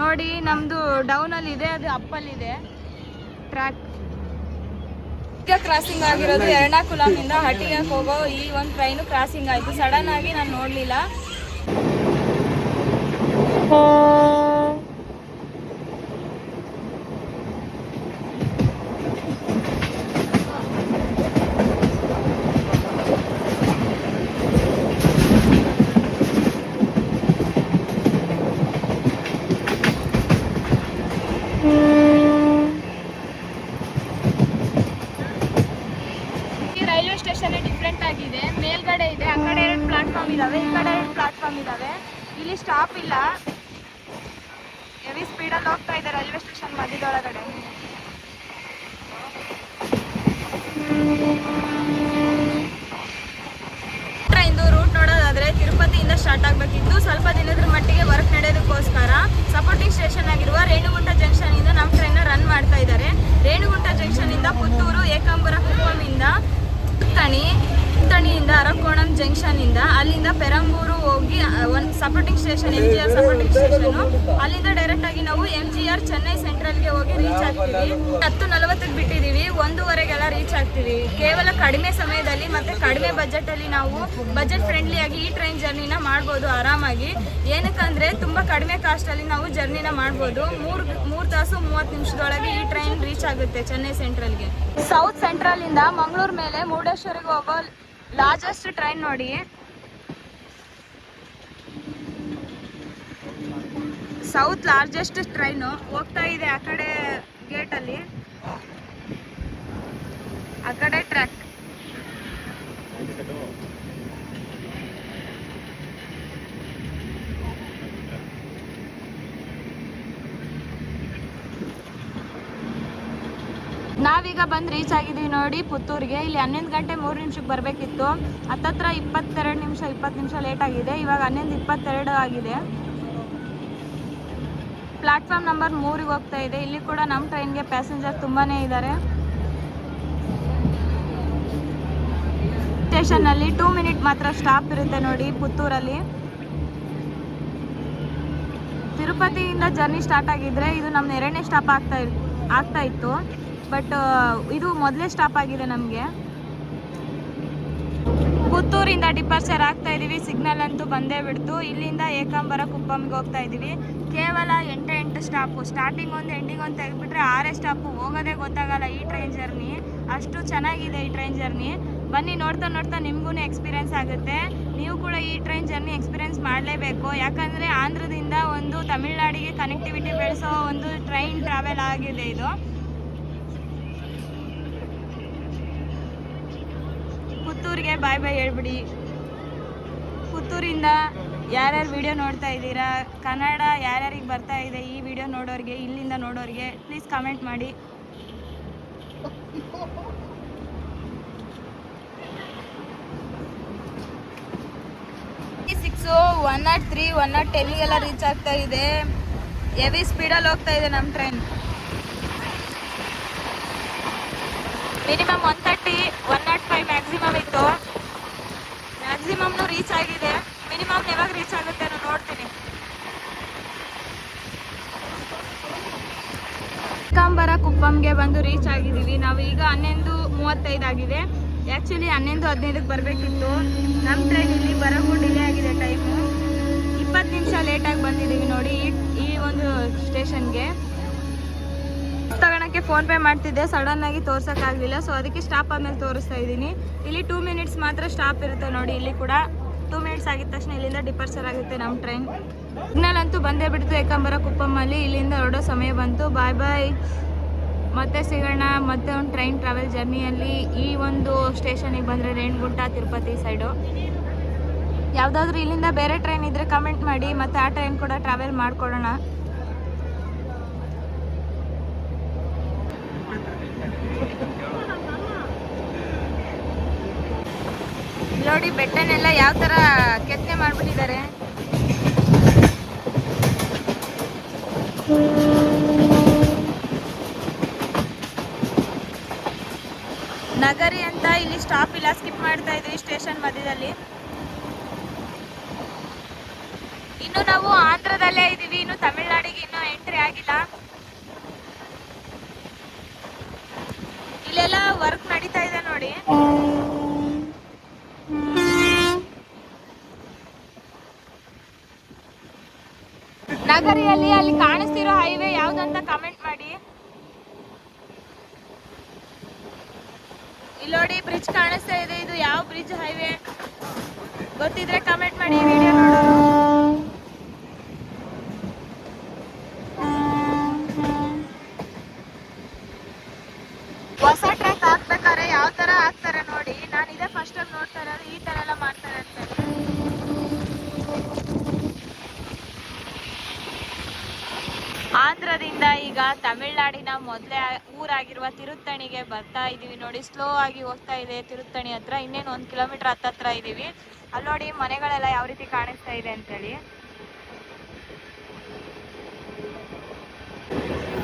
ನೋಡಿ. ನಮ್ಮದು ಡೌನಲ್ಲಿ ಇದೆ, ಅದು ಅಪ್ಪಲ್ಲಿದೆ ಟ್ರ್ಯಾಕ್. ಈಗ ಕ್ರಾಸಿಂಗ್ ಆಗಿರೋದು ಎರ್ನಾಕುಲಮಿಂದ ಹಟಿಯಾಗೆ ಹೋಗೋ ಈ ಒಂದು ಟ್ರೈನು ಕ್ರಾಸಿಂಗ್ ಆಯಿತು. ಸಡನ್ ಆಗಿ ನಾನು ನೋಡಲಿಲ್ಲ. ರೈಲ್ವೆ ಸ್ಟೇಷನ್ ಡಿಫ್ರೆಂಟ್ ಆಗಿದೆ. ಮೇಲ್ಗಡೆ ಇದೆ, ಆ ಕಡೆ 2 ಪ್ಲಾಟ್ಫಾರ್ಮ್ ಇದಾವೆ, ಈ ಕಡೆ 2 ಪ್ಲಾಟ್ಫಾರ್ಮ್ ಇದಾವೆ. ಇಲ್ಲಿ ಸ್ಟಾಪ್ ಇಲ್ಲ. ಹೆವಿ ಸ್ಪೀಡಲ್ಲಿ ಹೋಗ್ತಾ ಇದೆ ರೈಲ್ವೆ ಸ್ಟೇಷನ್ ಮಧ್ಯದೊಳಗಡೆ. ಟ್ರೈನ್ದು ರೂಟ್ ನೋಡೋದಾದ್ರೆ ತಿರುಪತಿಯಿಂದ ಸ್ಟಾರ್ಟ್ ಆಗಬೇಕಿತ್ತು. ಸ್ವಲ್ಪ ದಿನದ ಮಟ್ಟಿಗೆ ವರ್ಕ್ ನಡೆಯೋದಕ್ಕೋಸ್ಕರ ಸಪೋರ್ಟಿಂಗ್ ಸ್ಟೇಷನ್ ಆಗಿರುವ ರೇಣಿಗುಂಟ ಜಂಕ್ಷನ್ ಇಂದ ನಮ್ಮ ಟ್ರೈನ್ ರನ್ ಮಾಡ್ತಾ ಇದ್ದಾರೆ. ರೇಣಿಗುಂಟ ಜಂಕ್ಷನ್ ಇಂದ ಪುತ್ತೂರು, ಏಕಾಂಬರ, ಕುಪ್ಪಮಿಂದ ತಣಿಯಿಂದ ಅರಕೋಣಂ ಜಂಕ್ಷನ್ ಇಂದ ಅಲ್ಲಿಂದ ಪೆರಂಬೂರು ಹೋಗಿ ಒಂದು supporting station MGR supporting station. ಅಲ್ಲಿಂದ ಡೈರೆಕ್ಟ್ ಆಗಿ ನಾವು MGR ಚೆನ್ನೈ ಸೆಂಟ್ರಲ್ಗೆ ಹೋಗಿ ರೀಚ್ ಆಗ್ತೀವಿ. 10:40ಕ್ಕೆ ಬಿಟ್ಟಿದ್ದೀವಿ, 1:00 ರೀಚ್ ಆಗ್ತೀವಿ. ಕೇವಲ ಕಡಿಮೆ ಸಮಯದಲ್ಲಿ ಮತ್ತೆ ಕಡಿಮೆ ಬಜೆಟಲ್ಲಿ ನಾವು ಬಜೆಟ್ ಫ್ರೆಂಡ್ಲಿ ಆಗಿ ಈ ಟ್ರೈನ್ ಜರ್ನಿನ ಮಾಡ್ಬೋದು ಆರಾಮಾಗಿ. ಏನಕ್ಕಂದ್ರೆ ತುಂಬ ಕಡಿಮೆ ಕಾಸ್ಟಲ್ಲಿ ನಾವು ಜರ್ನಿನ ಮಾಡ್ಬೋದು. 3 ತಾಸು 30 ನಿಮಿಷದೊಳಗೆ ಈ ಟ್ರೈನ್ ರೀಚ್ ಆಗುತ್ತೆ ಚೆನ್ನೈ ಸೆಂಟ್ರಲ್ಗೆ. ಸೌತ್ ಸೆಂಟ್ರಲ್ ಇಂದ ಮಂಗಳೂರು ಮೇಲೆ ಮುರುಡೇಶ್ವರಿಗೆ ಹೋಗೋ ಲಾರ್ಜೆಸ್ಟ್ ಟ್ರೈನ್ ನೋಡಿ. ಸೌತ್ ಲಾರ್ಜೆಸ್ಟ್ ಟ್ರೈನು ಹೋಗ್ತಾ ಇದೆ ಆ ಕಡೆ ಗೇಟಲ್ಲಿ, ಆ ಕಡೆ ಟ್ರ್ಯಾಕ್. ನಾವೀಗ ಬಂದು ರೀಚ್ ಆಗಿದ್ದೀವಿ ನೋಡಿ ಪುತ್ತೂರಿಗೆ. ಇಲ್ಲಿ 11 ಗಂಟೆ 3 ನಿಮಿಷಕ್ಕೆ ಬರಬೇಕಿತ್ತು. ಹತ್ತತ್ರ 20 ನಿಮಿಷ ಲೇಟ್ ಆಗಿದೆ. ಇವಾಗ 11:22 ಆಗಿದೆ. ಪ್ಲಾಟ್ಫಾರ್ಮ್ ನಂಬರ್ 3ಗೆ ಹೋಗ್ತಾ ಇದೆ. ಇಲ್ಲಿ ಕೂಡ ನಮ್ಮ ಟ್ರೈನ್ಗೆ ಪ್ಯಾಸೆಂಜರ್ ತುಂಬಾ ಇದ್ದಾರೆ. ಸ್ಟೇಷನ್ನಲ್ಲಿ 2 ಮಿನಿಟ್ ಮಾತ್ರ ಸ್ಟಾಪ್ ಇರುತ್ತೆ ನೋಡಿ ಪುತ್ತೂರಲ್ಲಿ. ತಿರುಪತಿಯಿಂದ ಜರ್ನಿ ಸ್ಟಾರ್ಟ್ ಆಗಿದ್ರೆ ಇದು ನಮ್ಮ 2ನೇ ಸ್ಟಾಪ್ ಆಗ್ತಾ ಇತ್ತು. ಬಟ್ ಇದು ಮೊದಲೇ ಸ್ಟಾಪ್ ಆಗಿದೆ ನಮಗೆ. ಪುತ್ತೂರಿಂದ ಡಿಪಾರ್ಚರ್ ಆಗ್ತಾ ಇದೀವಿ. ಸಿಗ್ನಲ್ ಅಂತೂ ಬಂದೇ ಬಿಡ್ತು. ಇಲ್ಲಿಂದ ಏಕಾಂಬರ ಕುಪ್ಪಂಗೆ ಹೋಗ್ತಾ ಇದೀವಿ. ಕೇವಲ 8 ಸ್ಟಾಪು. ಸ್ಟಾರ್ಟಿಂಗ್ ಒಂದು ಎಂಡಿಂಗ್ ಒಂದು ತೆಗೆದುಬಿಟ್ರೆ 6 ಸ್ಟಾಪು. ಹೋಗೋದೇ ಗೊತ್ತಾಗಲ್ಲ ಈ ಟ್ರೈನ್ ಜರ್ನಿ. ಅಷ್ಟು ಚೆನ್ನಾಗಿದೆ ಈ ಟ್ರೈನ್ ಜರ್ನಿ. ಬನ್ನಿ, ನೋಡ್ತಾ ನೋಡ್ತಾ ನಿಮಗೂ ಎಕ್ಸ್ಪೀರಿಯೆನ್ಸ್ ಆಗುತ್ತೆ. ನೀವು ಕೂಡ ಈ ಟ್ರೈನ್ ಜರ್ನಿ ಎಕ್ಸ್ಪೀರಿಯೆನ್ಸ್ ಮಾಡಲೇಬೇಕು. ಯಾಕಂದರೆ ಆಂಧ್ರದಿಂದ ಒಂದು ತಮಿಳ್ನಾಡಿಗೆ ಕನೆಕ್ಟಿವಿಟಿ ಬೆಳೆಸೋ ಒಂದು ಟ್ರೈನ್ ಟ್ರಾವೆಲ್ ಆಗಿದೆ ಇದು. ಪುತ್ತೂರಿಗೆ ಬಾಯ್ ಬಾಯ್ ಹೇಳ್ಬಿಡಿ. ಪುತ್ತೂರಿಂದ ಯಾರ್ಯಾರು ವಿಡಿಯೋ ನೋಡ್ತಾ ಇದ್ದೀರಾ, ಕನ್ನಡ ಯಾರ್ಯಾರಿಗೆ ಬರ್ತಾ ಇದೆ ಈ ವಿಡಿಯೋ ನೋಡೋರಿಗೆ, ಇಲ್ಲಿಂದ ನೋಡೋರಿಗೆ ಪ್ಲೀಸ್ ಕಮೆಂಟ್ ಮಾಡಿ. ಸಿಕ್ಸು 103 110 ರೀಚ್ ಆಗ್ತಾ ಇದೆ. ಹೆವಿ ಸ್ಪೀಡಲ್ಲಿ ಹೋಗ್ತಾ ಇದೆ ನಮ್ಮ ಟ್ರೈನ್. ಮಿನಿಮಮ್ 130 105 ಮ್ಯಾಕ್ಸಿಮಮ್ ಇತ್ತು. ಮ್ಯಾಕ್ಸಿಮಮ್ನು ರೀಚ್ ಆಗಿದೆ. ಮಿನಿಮಮ್ ಯಾವಾಗ ರೀಚ್ ಆಗುತ್ತೆ ನಾನು ನೋಡ್ತೀನಿ. ಏಕಾಂಬರ ಕುಪ್ಪಂಗೆ ಬಂದು ರೀಚ್ ಆಗಿದ್ದೀವಿ. ನಾವು ಈಗ 11:35 ಆಗಿದೆ. ಆ್ಯಕ್ಚುಲಿ 11:15ಕ್ಕೆ ಬರಬೇಕಿತ್ತು. ನಮ್ಮ ಟ್ರೈನ್ ಇಲ್ಲಿ ಬರೋಕ್ಕೂ ಡಿಲೇ ಆಗಿದೆ. ಟೈಮು 20 ನಿಮಿಷ ಲೇಟಾಗಿ ಬಂದಿದ್ದೀವಿ ನೋಡಿ ಈ ಒಂದು ಸ್ಟೇಷನ್ಗೆ. ತಗೊಳಕ್ಕೆ ಫೋನ್ಪೇ ಮಾಡ್ತಿದ್ದೆ, ಸಡನ್ನಾಗಿ ತೋರ್ಸೋಕ್ಕಾಗಲಿಲ್ಲ. ಸೊ ಅದಕ್ಕೆ ಸ್ಟಾಪ್ ಆದಮೇಲೆ ತೋರಿಸ್ತಾ ಇದ್ದೀನಿ. ಇಲ್ಲಿ 2 ಮಿನಿಟ್ಸ್ ಮಾತ್ರ ಸ್ಟಾಪ್ ಇರುತ್ತೆ ನೋಡಿ. ಇಲ್ಲಿ ಕೂಡ 2 ಮಿನಿಟ್ಸ್ ಆಗಿದ ತಕ್ಷಣ ಇಲ್ಲಿಂದ ಡಿಪಾರ್ಚರ್ ಆಗುತ್ತೆ ನಮ್ಮ ಟ್ರೈನ್. ಸಿಗ್ನಲ್ ಅಂತೂ ಬಂದೇ ಬಿಡ್ತು ಏಕಾಂಬರ ಕುಪ್ಪಮ್ಮಲ್ಲಿ. ಇಲ್ಲಿಂದ ಹೊರಡೋ ಸಮಯ ಬಂತು. ಬಾಯ್ ಬಾಯ್, ಮತ್ತೆ ಸಿಗೋಣ ಮತ್ತೆ ಒಂದು ಟ್ರೈನ್ ಟ್ರಾವೆಲ್ ಜರ್ನಿಯಲ್ಲಿ. ಈ ಒಂದು ಸ್ಟೇಷನಿಗೆ ಬಂದರೆ ರೇಣಿಗುಂಟ ತಿರುಪತಿ ಸೈಡು. ಯಾವುದಾದ್ರೂ ಇಲ್ಲಿಂದ ಬೇರೆ ಟ್ರೈನ್ ಇದ್ದರೆ ಕಮೆಂಟ್ ಮಾಡಿ, ಮತ್ತು ಆ ಟ್ರೈನ್ ಕೂಡ ಟ್ರಾವೆಲ್ ಮಾಡಿಕೊಡೋಣ. ನೋಡಿ ಬೆಟ್ಟನೆಲ್ಲ ಯಾವ ಥರ ಕೆತ್ತನೆ ಮಾಡಿಬಿಟ್ಟಿದ್ದಾರೆ. ನಗರಿ ಅಂತ ಇಲ್ಲಿ ಸ್ಟಾಪ್ ಇಲ್ಲ, ಸ್ಕಿಪ್ ಮಾಡ್ತಾ ಇದ್ವಿ ಸ್ಟೇಷನ್ ಮಧ್ಯದಲ್ಲಿ. ಇನ್ನು ನಾವು ಆಂಧ್ರದಲ್ಲೇ ಇದ್ದೀವಿ. ಇನ್ನು ತಮಿಳ್ನಾಡಿಗೆ ಇನ್ನೂ ಎಂಟ್ರಿ ಆಗಿಲ್ಲ. ಇಲ್ಲೆಲ್ಲ ವರ್ಕ್ ನಡೀತಾ ಇದೆ ನೋಡಿ. ನಗರಿಯಲ್ಲಿ ಅಲ್ಲಿ ಕಾಣಿಸ್ತಿರೋ ಹೈವೇ ಯಾವ್ದಂತ ಕಮೆಂಟ್ ಮಾಡಿ. ಇಲ್ಲಿ ನೋಡಿ ಬ್ರಿಡ್ಜ್ ಕಾಣಿಸ್ತಾ ಇದೆ. ಇದು ಯಾವ ಬ್ರಿಡ್ಜ್ ಹೈವೇ ಗೊತ್ತಿದ್ರೆ ಕಮೆಂಟ್ ಮಾಡಿ ವಿಡಿಯೋ ನೋಡೋರು. ಹೊಸ ಟ್ರ್ಯಾಕ್ ಹಾಕ್ಬೇಕಾದ್ರೆ ಯಾವ ತರ ಹಾಕ್ತಾರೆ ನೋಡಿ. ನಾನು ಇದೇ ಫಸ್ಟ್ ಟೈಮ್ ನೋಡ್ತಾ ಇರೋದು, ಈ ತರ ಎಲ್ಲ ಮಾಡ್ತಾರೆ ಅಂತ. ಆಂಧ್ರದಿಂದ ಈಗ ತಮಿಳ್ನಾಡಿನ ಮೊದಲೇ ಊರಾಗಿರುವ ತಿರುತ್ತಣಿಗೆ ಬರ್ತಾ ಇದೀವಿ ನೋಡಿ. ಸ್ಲೋ ಆಗಿ ಹೋಗ್ತಾ ಇದೆ ತಿರುತ್ತಣಿ ಹತ್ರ. ಇನ್ನೇನು 1 ಕಿಲೋಮೀಟರ್ ಹತ್ತತ್ರ ಇದೀವಿ. ಅಲ್ಲಿ ನೋಡಿ ಮನೆಗಳೆಲ್ಲ ಯಾವ ರೀತಿ ಕಾಣಿಸ್ತಾ ಇದೆ ಅಂತೇಳಿ.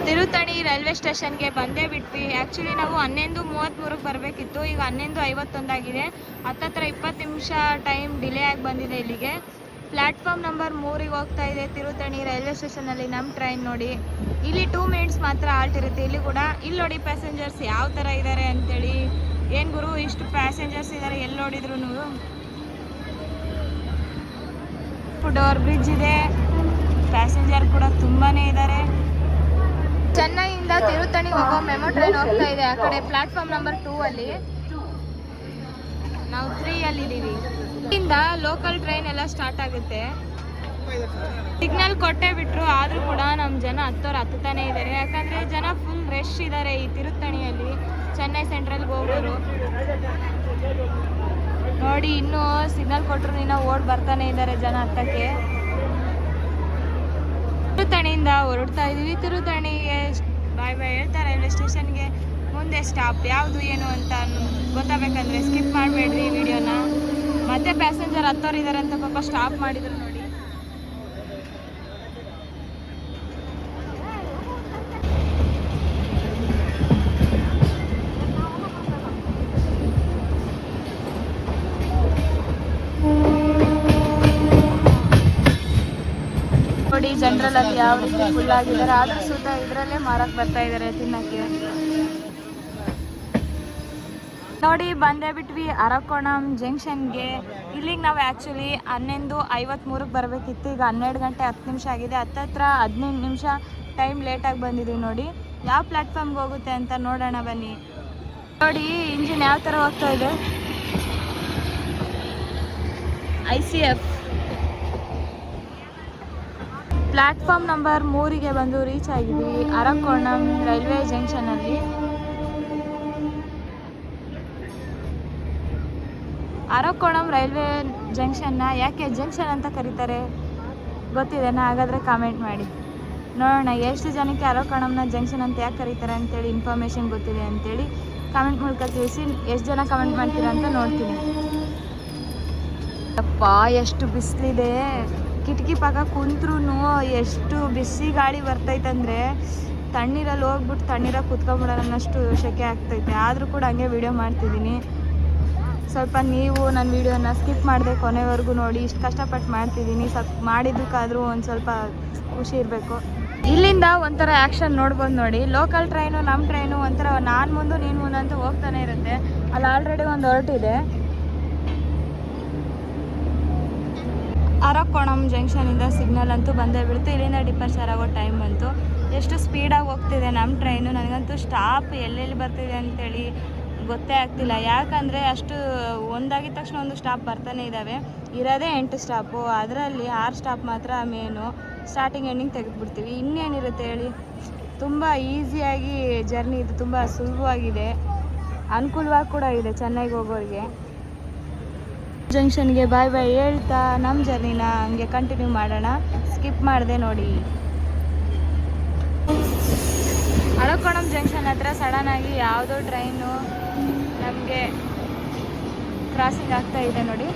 ತಿರುತ್ತಣಿ ರೈಲ್ವೆ ಸ್ಟೇಷನ್ಗೆ ಬಂದೇ ಬಿಟ್ವಿ. ಆ್ಯಕ್ಚುಲಿ ನಾವು 11:33ಕ್ಕೆ ಬರಬೇಕಿತ್ತು. ಈಗ 11:51 ಆಗಿದೆ. ಹತ್ತತ್ರ 20 ನಿಮಿಷ ಟೈಮ್ ಡಿಲೇ ಆಗಿ ಬಂದಿದೆ ಇಲ್ಲಿಗೆ. ಪ್ಲಾಟ್ಫಾರ್ಮ್ ನಂಬರ್ 3ಗೆ ಹೋಗ್ತಾ ಇದೆ ತಿರುತ್ತಣಿ ರೈಲ್ವೆ ಸ್ಟೇಷನಲ್ಲಿ ನಮ್ಮ ಟ್ರೈನ್ ನೋಡಿ. ಇಲ್ಲಿ 2 ಮಿನಿಟ್ಸ್ ಮಾತ್ರ ಆಲ್ಟ್ ಇರುತ್ತೆ. ಇಲ್ಲಿ ಕೂಡ ಇಲ್ಲಿ ನೋಡಿ ಪ್ಯಾಸೆಂಜರ್ಸ್ ಯಾವ ಥರ ಇದ್ದಾರೆ ಅಂತೇಳಿ. ಏನು ಗುರು ಇಷ್ಟು ಪ್ಯಾಸೆಂಜರ್ಸ್ ಇದ್ದಾರೆ ಎಲ್ಲಿ ನೋಡಿದ್ರು. ಫುಡ್ ಓವರ್ ಬ್ರಿಡ್ಜ್ ಇದೆ, ಪ್ಯಾಸೆಂಜರ್ ಕೂಡ ತುಂಬಾ ಇದ್ದಾರೆ. ಚೆನ್ನೈಯಿಂದ ತಿರುತ್ತಣಿಗೆ ಹೋಗೋ ಮೆಮೊ ಟ್ರೈನ್ ಹೋಗ್ತಾ ಇದೆ ಆ ಕಡೆ ಪ್ಲಾಟ್ಫಾರ್ಮ್ ನಂಬರ್ 2 ಅಲ್ಲಿ. ನಾವು 3 ಅಲ್ಲಿ ಇದ್ದೀವಿ. ಇಲ್ಲಿಂದ ಲೋಕಲ್ ಟ್ರೈನ್ ಎಲ್ಲ ಸ್ಟಾರ್ಟ್ ಆಗುತ್ತೆ. ಸಿಗ್ನಲ್ ಕೊಟ್ಟೆ ಬಿಟ್ರು, ಆದರೂ ಕೂಡ ನಮ್ಮ ಜನ ಹತ್ತುತ್ತಾನೆ ಇದ್ದಾರೆ. ಯಾಕಂದರೆ ಜನ ಫುಲ್ ರಶ್ ಇದ್ದಾರೆ ಈ ತಿರುತ್ತಣಿಯಲ್ಲಿ. ಚೆನ್ನೈ ಸೆಂಟ್ರಲ್ಗೆ ಹೋಗೋರು ನೋಡಿ, ಇನ್ನೂ ಸಿಗ್ನಲ್ ಕೊಟ್ಟರು ಇನ್ನೂ ಓಡ್ ಬರ್ತಾನೆ ಇದ್ದಾರೆ ಜನ ಹತ್ತಕ್ಕೆ. ತಿರುತ್ತಣಿಯಿಂದ ಹೊರಡ್ತಾ ಇದೀವಿ. ತಿರುತ್ತಣಿಗೆ ಬಾಯ್ ಬಾಯ್ ಹೇಳ್ತಾ ರೈಲ್ವೆ ಸ್ಟೇಷನ್ಗೆ. ಮುಂದೆ ಸ್ಟಾಪ್ ಯಾವುದು ಏನು ಅಂತ ಗೊತ್ತಾಗಬೇಕಂದ್ರೆ ಸ್ಕಿಪ್ ಮಾಡಬೇಡ್ರಿ ವಿಡಿಯೋನ. ಮತ್ತೆ ಪ್ಯಾಸೆಂಜರ್ ಹತ್ತೋರು ಇದ್ದಾರೆ ಅಂತ ಪಾಪ ಸ್ಟಾಪ್ ಮಾಡಿದ್ರು ನೋಡಿ. ನೋಡಿ ಜನರಲ್ ಅಲ್ಲಿ ಯಾವ ರೀತಿ ಫುಲ್ ಆಗಿದ್ದಾರೆ, ಆದ್ರೂ ಸುತ್ತ ಇದರಲ್ಲೇ ಮಾರಕ್ ಬರ್ತಾ ಇದ್ದಾರೆ ತಿನ್ನಕ್ಕೆ. ನೋಡಿ ಬಂದೇ ಬಿಟ್ವಿ ಅರಕೋಣಂ ಜಂಕ್ಷನ್ಗೆ. ಇಲ್ಲಿಗೆ ನಾವು ಆ್ಯಕ್ಚುಲಿ 11:53ಕ್ಕೆ ಬರಬೇಕಿತ್ತು. ಈಗ 12 ಗಂಟೆ 10 ನಿಮಿಷ ಆಗಿದೆ. ಹತ್ತತ್ರ 15 ನಿಮಿಷ ಟೈಮ್ ಲೇಟಾಗಿ ಬಂದಿದ್ದೀವಿ. ನೋಡಿ ಯಾವ ಪ್ಲ್ಯಾಟ್ಫಾರ್ಮ್ಗೆ ಹೋಗುತ್ತೆ ಅಂತ ನೋಡೋಣ ಬನ್ನಿ. ನೋಡಿ ಇಂಜಿನ್ ಯಾವ ಥರ ಹೋಗ್ತಾ ಇದೆ. ICF ಪ್ಲ್ಯಾಟ್ಫಾರ್ಮ್ ನಂಬರ್ 3ಗೆ ಬಂದು ರೀಚ್ ಆಗಿದ್ದೀವಿ ಅರಕೋಣಂ ರೈಲ್ವೆ ಜಂಕ್ಷನಲ್ಲಿ. ಅರಕೋಣಂ ರೈಲ್ವೆ ಜಂಕ್ಷನ್ನ ಯಾಕೆ ಜಂಕ್ಷನ್ ಅಂತ ಕರೀತಾರೆ ಗೊತ್ತಿದೆನಾ? ಹಾಗಾದರೆ ಕಾಮೆಂಟ್ ಮಾಡಿ ನೋಡೋಣ. ಎಷ್ಟು ಜನಕ್ಕೆ ಅರಕೋಣಂನ ಜಂಕ್ಷನ್ ಅಂತ ಯಾಕೆ ಕರೀತಾರೆ ಅಂತೇಳಿ ಇನ್ಫಾರ್ಮೇಷನ್ ಗೊತ್ತಿದೆ ಅಂತೇಳಿ ಕಾಮೆಂಟ್ ಮೂಲಕ ತಿಳಿಸಿ. ಎಷ್ಟು ಜನ ಕಮೆಂಟ್ ಮಾಡ್ತೀರಾ ಅಂತ ನೋಡ್ತೀನಿ. ಅಪ್ಪ ಎಷ್ಟು ಬಿಸಿಲಿದೆ, ಕಿಟಕಿ ಪಕ್ಕ ಕುಂತ್ರೂ ಎಷ್ಟು ಬಿಸಿ ಗಾಳಿ ಬರ್ತೈತಂದರೆ ತಣ್ಣೀರಲ್ಲಿ ಹೋಗ್ಬಿಟ್ಟು ತಣ್ಣೀರಾಗಿ ಕುತ್ಕೊಂಡ್ಬಿಡೋಣ ಅನ್ನೋಷ್ಟು ಸೆಕೆ ಆಗ್ತೈತೆ. ಆದರೂ ಕೂಡ ಹಂಗೆ ವಿಡಿಯೋ ಮಾಡ್ತಿದ್ದೀನಿ. ಸ್ವಲ್ಪ ನೀವು ನನ್ನ ವಿಡಿಯೋನ ಸ್ಕಿಪ್ ಮಾಡಿದೆ ಕೊನೆವರೆಗೂ ನೋಡಿ. ಇಷ್ಟು ಕಷ್ಟಪಟ್ಟು ಮಾಡ್ತಿದ್ದೀನಿ, ಸ್ವಲ್ಪ ಮಾಡಿದ್ದಕ್ಕಾದರೂ ಒಂದು ಸ್ವಲ್ಪ ಖುಷಿ ಇರಬೇಕು. ಇಲ್ಲಿಂದ ಒಂಥರ ಆ್ಯಕ್ಷನ್ ನೋಡ್ಬೋದು ನೋಡಿ. ಲೋಕಲ್ ಟ್ರೈನು ನಮ್ಮ ಟ್ರೈನು ಒಂಥರ ನಾನು ಮುಂದೆ ನೀನು ಮುಂದೆ ಅಂತ ಹೋಗ್ತಾನೆ ಇರುತ್ತೆ. ಅಲ್ಲಿ ಆಲ್ರೆಡಿ ಒಂದು ಹೊರಟಿದೆ. ಅರಕೋಣಂ ಜಂಕ್ಷನಿಂದ ಸಿಗ್ನಲ್ ಅಂತೂ ಬಂದೇ ಬಿಡ್ತು. ಇಲ್ಲಿಂದ ಡಿಪಾರ್ಚರ್ ಆಗೋ ಟೈಮ್ ಬಂತು. ಎಷ್ಟು ಸ್ಪೀಡಾಗಿ ಹೋಗ್ತಿದೆ ನಮ್ಮ ಟ್ರೈನು. ನನಗಂತೂ ಸ್ಟಾಪ್ ಎಲ್ಲೆಲ್ಲಿ ಬರ್ತಿದೆ ಅಂತೇಳಿ ಗೊತ್ತೇ ಆಗ್ತಿಲ್ಲ. ಯಾಕಂದರೆ ಅಷ್ಟು ಒಂದಾಗಿದ ತಕ್ಷಣ ಒಂದು ಸ್ಟಾಪ್ ಬರ್ತಾನೆ ಇದ್ದಾವೆ. ಇರೋದೇ 8 ಸ್ಟಾಪು, ಅದರಲ್ಲಿ 6 ಸ್ಟಾಪ್ ಮಾತ್ರ ಮೇನು. ಸ್ಟಾರ್ಟಿಂಗ್ ಎಂಡಿಂಗ್ ತೆಗೆದುಬಿಡ್ತೀವಿ. ಇನ್ನೇನಿರುತ್ತೆ ಹೇಳಿ. ತುಂಬ ಈಸಿಯಾಗಿ ಜರ್ನಿ ಇದು, ತುಂಬ ಸುಲಭವಾಗಿದೆ, ಅನುಕೂಲವಾಗಿ ಕೂಡ ಇದೆ ಚೆನ್ನೈಗೆ ಹೋಗೋರಿಗೆ. ಜಂಕ್ಷನ್ಗೆ ಬಾಯ್ ಬಾಯ್ ಹೇಳ್ತಾ ನಮ್ಮ ಜರ್ನಿನ ಹಂಗೆ ಕಂಟಿನ್ಯೂ ಮಾಡೋಣ. ಸ್ಕಿಪ್ ಮಾಡಿದೆ ನೋಡಿ. ಅರಕೋಣಂ ಜಂಕ್ಷನ್ ಹತ್ರ ಸಡನ್ನಾಗಿ ಯಾವುದೋ ಟ್ರೈನು ನಮಗೆ ಕ್ರಾಸಿಂಗ್ ಆಗ್ತಾ ಇದೆ ನೋಡಿ.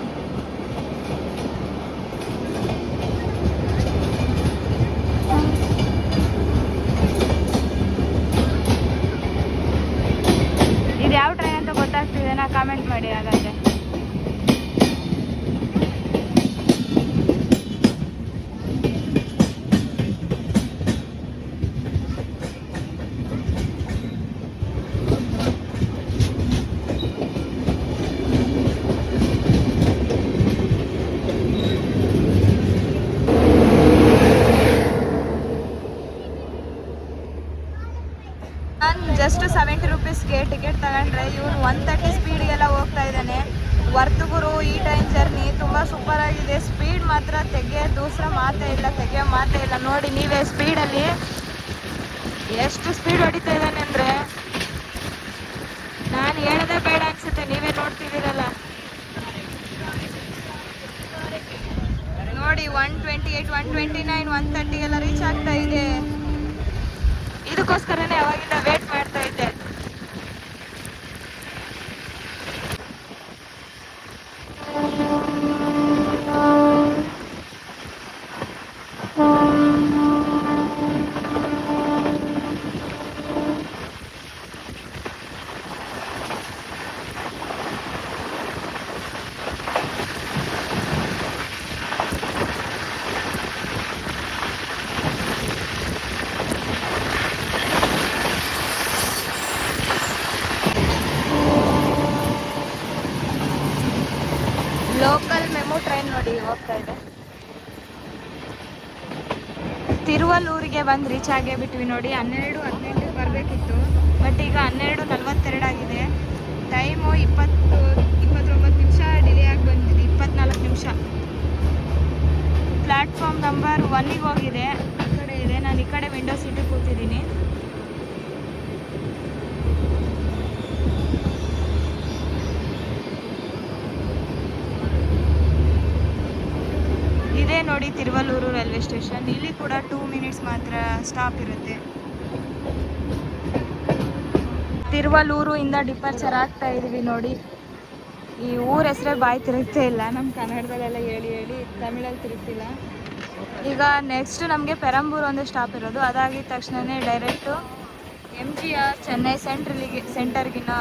ಇದು ಯಾವ ಟ್ರೈನ್ ಅಂತ ಗೊತ್ತಾಗ್ತಿದೆ ನಾ ಕಾಮೆಂಟ್ ಮಾಡಿ. ಹಾಗಾದರೆ ನಾನು ಜಸ್ಟ್ 70 ರೂಪೀಸ್ಗೆ ಟಿಕೆಟ್ ತಗೊಂಡ್ರೆ ಇವನು 130 ಸ್ಪೀಡ್ಗೆಲ್ಲ ಹೋಗ್ತಾ ಇದ್ದಾನೆ. ವರ್ತ್ ಗುರು, ಈ ಟ್ರೈನ್ ಜರ್ನಿ ತುಂಬ ಸೂಪರ್ ಆಗಿದೆ. ಸ್ಪೀಡ್ ಮಾತ್ರ ದೂಸರ ಮಾತೇ ಇಲ್ಲ. ನೋಡಿ ನೀವೇ ಸ್ಪೀಡಲ್ಲಿ ಎಷ್ಟು ಸ್ಪೀಡ್ ಹೊಡಿತಾ ಇದ್ದಾನೆ ಅಂದರೆ ನಾನು ಹೇಳೋದೇ ಬೇಡ ಅನ್ಸುತ್ತೆ. ನೀವೇ ನೋಡ್ತಿದ್ದೀರಲ್ಲ ನೋಡಿ. 128, 129, 130 ಎಲ್ಲ ರೀಚ್ ಆಗ್ತಾ ಇದೆ. ಇದಕ್ಕೋಸ್ಕರನೇ ಅವಾಗಿಂದ ವೇಟ್ ಮಾಡ್ತಾ ಇದ್ದೆ. ಲೋಕಲ್ ಮೆಮೊ ಟ್ರೈನ್ ನೋಡಿ ಹೋಗ್ತಾ ಇದೆ. ತಿರುವಲ್ಲೂರಿಗೆ ಬಂದು ರೀಚ್ ಆಗೇ ಬಿಟ್ವಿ ನೋಡಿ. 12:18 ಬರಬೇಕಿತ್ತು, ಬಟ್ ಈಗ 12:42 ಆಗಿದೆ. ಟೈಮು 29 ನಿಮಿಷ ಡಿಲೇ ಆಗಿ ಬಂದಿದೆ. 24 ನಿಮಿಷ. ಪ್ಲ್ಯಾಟ್ಫಾರ್ಮ್ ನಂಬರ್ 1ಗೆ ಹೋಗಿದೆ, ಆ ಕಡೆ ಇದೆ. ನಾನು ಈ ಕಡೆ ವಿಂಡೋ ಸೀಟಿಗೆ ಕೂತಿದ್ದೀನಿ. ಇದೇ ನೋಡಿ ತಿರುವಲ್ಲೂರು ರೈಲ್ವೆ ಸ್ಟೇಷನ್. ಇಲ್ಲಿ ಕೂಡ 2 ಮಿನಿಟ್ಸ್ ಮಾತ್ರ ಸ್ಟಾಪ್ ಇರುತ್ತೆ. ತಿರುವಲ್ಲೂರು ಇಂದ ಡಿಪಾರ್ಚರ್ ಆಗ್ತಾ ಇದೀವಿ ನೋಡಿ. ಈ ಊರ ಹೆಸರೇ ಬಾಯಿ ತಿರುಗ್ತಾ ಇಲ್ಲ, ನಮ್ಮ ಕನ್ನಡದಲ್ಲೆಲ್ಲ ಹೇಳಿ ಹೇಳಿ ತಮಿಳಲ್ಲಿ ತಿರುಗ್ತಿಲ್ಲ. ಈಗ ನೆಕ್ಸ್ಟ್ ನಮಗೆ ಪೆರಂಬೂರು ಒಂದು ಸ್ಟಾಪ್ ಇರೋದು. ಅದಾಗಿದ ತಕ್ಷಣವೇ ಡೈರೆಕ್ಟು MGR ಚೆನ್ನೈ ಸೆಂಟರ್ಗಿನ್ನ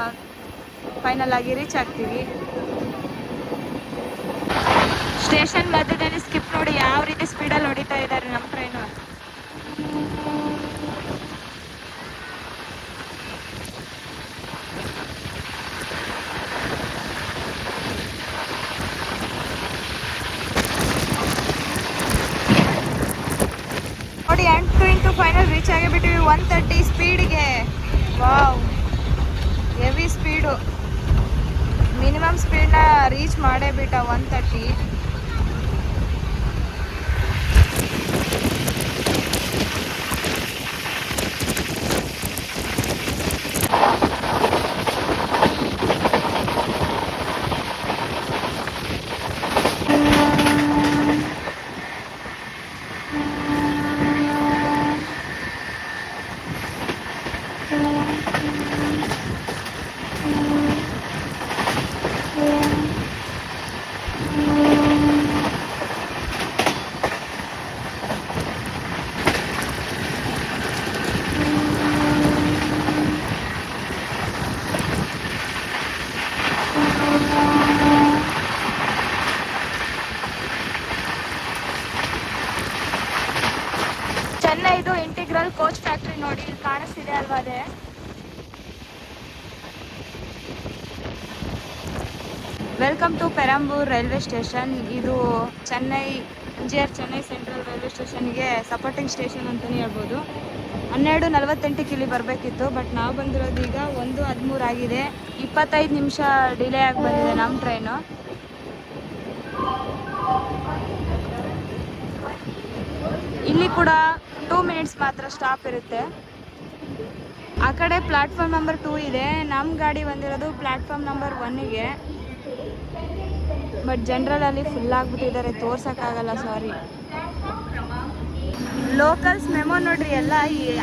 ಫೈನಲ್ ಆಗಿ ರೀಚ್ ಆಗ್ತೀವಿ. ಸ್ಟೇಷನ್ ಮಧ್ಯದಲ್ಲಿ ಸ್ಕಿಪ್ ನೋಡಿ ಯಾವ ರೀತಿ ಸ್ಪೀಡಲ್ಲಿ ಹೊಡಿತಾ ಇದ್ದಾರೆ ನಮ್ಮ ಟ್ರೈನು. ನೋಡಿ 8 ಫೈನಲ್ ರೀಚ್ ಆಗಿಬಿಟ್ಟಿವಿ 130 ಸ್ಪೀಡಿಗೆ. Wow, heavy speed. ಮಿನಿಮಮ್ ಸ್ಪೀಡ್ನ ರೀಚ್ ಮಾಡೇ ಬಿಟ್ಟ 130. ಚೆನ್ನೈದು ಇಂಟಿಗ್ರಲ್ ಕೋಚ್ ಫ್ಯಾಕ್ಟ್ರಿ ನೋಡಿ, ಇಲ್ಲಿ ಕಾಣಿಸ್ತಿದೆ ಅಲ್ವಾ ಅದೇ. Welcome to Perambur railway station. ಇದು MGR ಚೆನ್ನೈ ಸೆಂಟ್ರಲ್ ರೈಲ್ವೆ ಸ್ಟೇಷನ್ಗೆ ಸಪೋರ್ಟಿಂಗ್ ಸ್ಟೇಷನ್ ಅಂತಲೇ ಹೇಳ್ಬೋದು. 12:48ಕ್ಕೆ ಇಲ್ಲಿ ಬರಬೇಕಿತ್ತು, ಬಟ್ ನಾವು ಬಂದಿರೋದು ಈಗ 1:13 ಆಗಿದೆ. 25 ನಿಮಿಷ ಡಿಲೇ ಆಗಿ ಬಂದಿದೆ ನಮ್ಮ ಟ್ರೈನು. ಇಲ್ಲಿ ಕೂಡ 2 ಮಿನಿಟ್ಸ್ ಮಾತ್ರ ಸ್ಟಾಪ್ ಇರುತ್ತೆ. ಆ ಕಡೆ ಪ್ಲಾಟ್ಫಾರ್ಮ್ ನಂಬರ್ 2 ಇದೆ, ನಮ್ಮ ಗಾಡಿ ಬಂದಿರೋದು ಪ್ಲಾಟ್ಫಾರ್ಮ್ ನಂಬರ್ 1ಗೆ. ಬಟ್ ಜನರಲಲ್ಲಿ ಫುಲ್ ಆಗಿಬಿಟ್ಟಿದ್ದಾರೆ, ತೋರ್ಸೋಕ್ಕಾಗಲ್ಲ, ಸಾರಿ. ಲೋಕಲ್ಸ್ ಮೆಮೊ ನೋಡ್ರಿ, ಎಲ್ಲ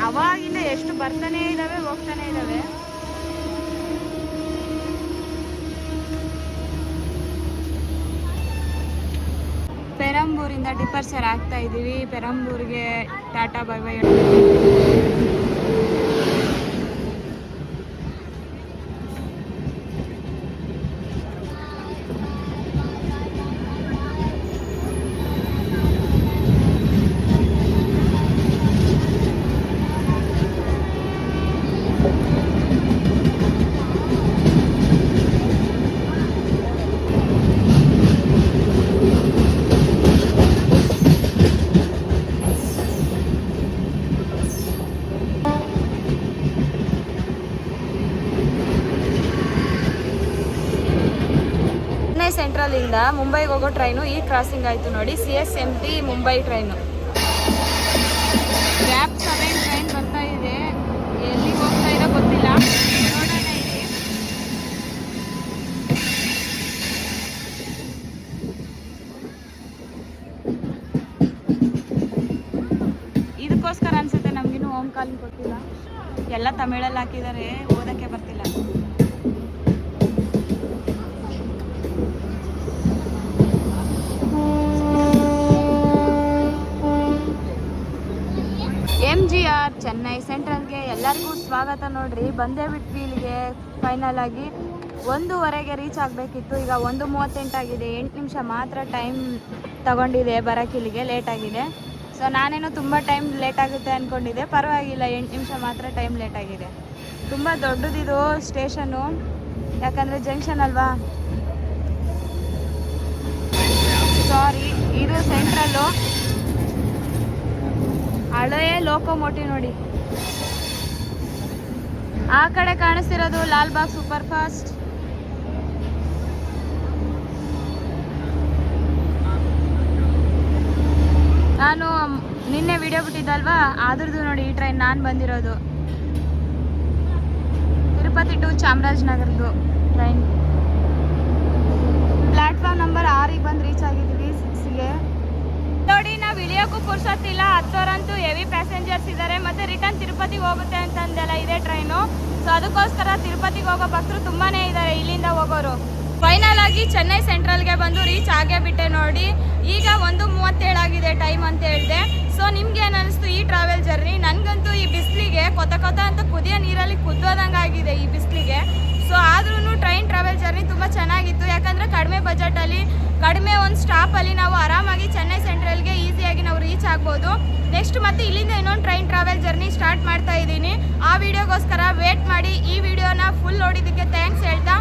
ಅವಾಗಿಂದ ಎಷ್ಟು ಬರ್ತಾನೆ ಇದ್ದಾವೆ ಹೋಗ್ತಾನೆ ಇದ್ದಾವೆ. ಪೆರಂಬೂರಿಂದ ಡಿಪಾರ್ಚರ್ ಆಗ್ತಾ ಇದ್ದೀವಿ. ಪೆರಂಬೂರಿಗೆ ಟಾಟಾ ಬೈ ಬೈ. ಸೆಂಟ್ರಲಿಂದ ಮುಂಬೈಗೆ ಹೋಗೋ ಟ್ರೈನು ಈ ಕ್ರಾಸಿಂಗ್ ಆಯಿತು ನೋಡಿ. CSMT Mumbai train. Gap 7 train ಬರ್ತಾ ಇದೆ, ಎಲ್ಲಿಗೆ ಹೋಗ್ತಾ ಇದೋ ಗೊತ್ತಿಲ್ಲ, ನೋಡೋಣ ಇಲ್ಲಿ. ಇದಕ್ಕೋಸ್ಕರ ಅನ್ಸುತ್ತೆ ನಮಗಿನ್ನೂ ಹೋಮ್ ಕಾಲಿಂಗ್ ಕೊಟ್ಟಿಲ್ಲ. ಎಲ್ಲ ತಮಿಳಲ್ಲಿ ಹಾಕಿದ್ದಾರೆ, ಓದೋಕ್ಕೆ ಬರ್ತಿಲ್ಲ. MGR ಚೆನ್ನೈ ಸೆಂಟ್ರಲ್ಗೆ ಎಲ್ಲರಿಗೂ ಸ್ವಾಗತ. ನೋಡ್ರಿ, ಬಂದೇ ಬಿಟ್ವಿ ಇಲ್ಲಿಗೆ ಫೈನಲ್ ಆಗಿ. 1:15ಗೆ ರೀಚ್ ಆಗಬೇಕಿತ್ತು, ಈಗ 1:38 ಆಗಿದೆ. 8 ನಿಮಿಷ ಮಾತ್ರ ಟೈಮ್ ತಗೊಂಡಿದೆ ಬರೋಕ್ಕೆ, ಇಲ್ಲಿಗೆ ಲೇಟ್ ಆಗಿದೆ. ಸೊ ನಾನೇನೋ ತುಂಬ ಟೈಮ್ ಲೇಟ್ ಆಗುತ್ತೆ ಅಂದ್ಕೊಂಡಿದ್ದೆ, ಪರವಾಗಿಲ್ಲ, 8 ನಿಮಿಷ ಮಾತ್ರ ಟೈಮ್ ಲೇಟ್ ಆಗಿದೆ. ತುಂಬ ದೊಡ್ಡದಿದು ಸ್ಟೇಷನ್ನು, ಯಾಕಂದರೆ ಜಂಕ್ಷನ್ ಅಲ್ವಾ. ಸಾರಿ, ಇದು ಸೆಂಟ್ರಲ್ಲು. ಹಳೆಯ ಲೋಕೋಮೋಟಿವ್ ನೋಡಿ. ಆ ಕಡೆ ಕಾಣಿಸ್ತಿರೋದು ಲಾಲ್ಬಾಗ್ ಸೂಪರ್ ಫಾಸ್ಟ್. ನಾನು ನಿನ್ನೆ ವಿಡಿಯೋ ಬಿಟ್ಟಿದ್ದಲ್ವಾ ಅದ್ರದ್ದು ನೋಡಿ ಈ ಟ್ರೈನ್ ನಾನು ಬಂದಿರೋದು ತಿರುಪತಿ ಟು ಚಾಮರಾಜನಗರದ್ದು ಟ್ರೈನ್. ಪ್ಲಾಟ್ಫಾರ್ಮ್ ನಂಬರ್ 6ಗೆ ಬಂದು ರೀಚ್ ಆಗಿದ್ದೀವಿ 6ಗೆ. ನೋಡಿ ನಾವು ಇಳಿಯೋಕ್ಕೂ ಪುರ್ಸೊತ್ತಿಲ್ಲ, ಹತ್ತೋರಂತೂ ಹೆವಿ ಪ್ಯಾಸೆಂಜರ್ಸ್ ಇದ್ದಾರೆ. ಮತ್ತು ರಿಟರ್ನ್ ತಿರುಪತಿಗೆ ಹೋಗುತ್ತೆ ಅಂತಂದೆಲ್ಲ ಇದೆ ಟ್ರೈನು. ಸೊ ಅದಕ್ಕೋಸ್ಕರ ತಿರುಪತಿಗೆ ಹೋಗೋ ಭಕ್ತರು ತುಂಬಾ ಇದ್ದಾರೆ ಇಲ್ಲಿಂದ ಹೋಗೋರು. ಫೈನಲ್ ಆಗಿ ಚೆನ್ನೈ ಸೆಂಟ್ರಲ್ಗೆ ಬಂದು ರೀಚ್ ಆಗೇ ಬಿಟ್ಟೆ ನೋಡಿ. ಈಗ 1:37 ಆಗಿದೆ ಟೈಮ್ ಅಂತ ಹೇಳಿದೆ. ಸೊ ನಿಮ್ಗೆ ಏನು ಅನಿಸ್ತು ಈ ಟ್ರಾವೆಲ್ ಜರ್ನಿ? ನನಗಂತೂ ಈ ಬಿಸಿಲಿಗೆ ಕೊತ ಅಂತ ಕುದಿಯೋ ನೀರಲ್ಲಿ ಕುದ್ದೋದಂಗೆ ಆಗಿದೆ ಈ ಬಿಸಿಲಿಗೆ. ಸೊ ಆದ್ರೂ ಟ್ರೈನ್ ಟ್ರಾವೆಲ್ ಜರ್ನಿ ತುಂಬ ಚೆನ್ನಾಗಿತ್ತು. ಯಾಕಂದರೆ ಕಡಿಮೆ ಬಜೆಟಲ್ಲಿ ಕಡಿಮೆ ಒಂದು ಸ್ಟಾಪಲ್ಲಿ ನಾವು ಆರಾಮಾಗಿ ಚೆನ್ನೈ ಸೆಂಟ್ರಲ್ಗೆ ಈಸಿಯಾಗಿ ನಾವು ರೀಚ್ ಆಗ್ಬೋದು. ನೆಕ್ಸ್ಟ್ ಮತ್ತೆ ಇಲ್ಲಿಂದ ಇನ್ನೊಂದು ಟ್ರೈನ್ ಟ್ರಾವೆಲ್ ಜರ್ನಿ ಸ್ಟಾರ್ಟ್ ಮಾಡ್ತಾ ಇದ್ದೀನಿ. ಆ ವಿಡಿಯೋಗೋಸ್ಕರ ವೇಟ್ ಮಾಡಿ. ಈ ವಿಡಿಯೋನ ಫುಲ್ ನೋಡಿದ್ದಕ್ಕೆ ಥ್ಯಾಂಕ್ಸ್ ಹೇಳ್ತಾ